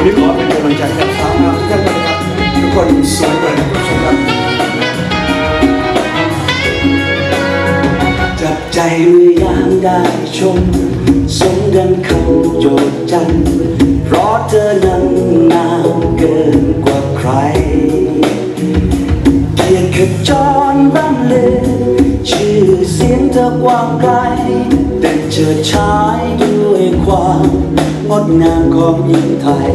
วันนี้ขอเป็นกำลังใจกับสาวงามทุกท่านนะครับทุกคนสวยเหมือนทุกคนครับจับใจเมื่อยามได้ชมสมดังเขาโจทย์จันเพราะเธอนั้นงามเกินกว่าใครเกียรติขจรร่ำเลือชื่อเสียงเธอกว้างไกลแต่เจิดฉายด้วยความงดงามของหญิงไทย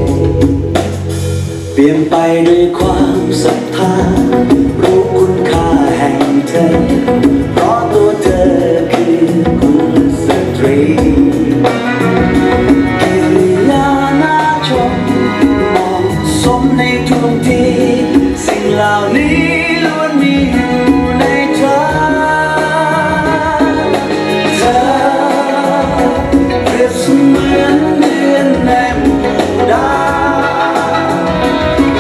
เปลี่ยนไปด้วยความศรัทธารู้คุณค่าแห่งเธอเพราะตัวเธอคือกุลสตรีกิริยาน่าชมเหมาะสมในทุกทีสิ่งเหล่านี้ล้วนมีอยู่ในเธอเธอเปรียบเสมือนเดือนในหมู่ดาว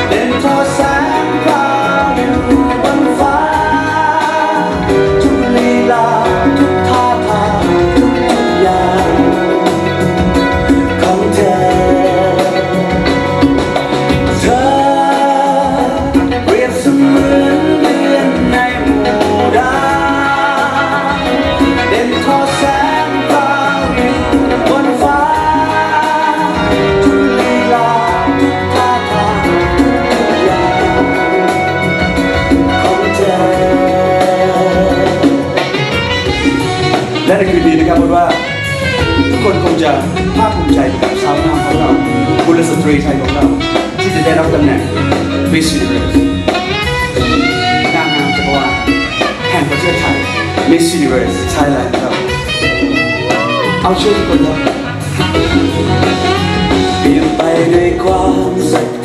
เด่นทอแสงพราวอยู่บนฟ้าทุกลีลาทุกท่าทางทุกอย่างของเธอเธอเปรียบเสมือนเดือนในหมู่ดาวเด่นทอแสงพราวอยู่บนฟ้าทุกลีลาทุกท่าทางทุกอย่างของเธอและในคืนนี้นะครับเพราะว่าทุกคนคงจะภาคภูมิใจกับสาวงามของเรากุลสตรีไทยของเราที่จะได้รับตำแหน่ง Miss Universe นางงามจักรวาลแห่งประเทศไทย Miss Universe Thailand ครับเอาช่วยทุกคนครับเปลี่ยนไปด้วยความศรัทธ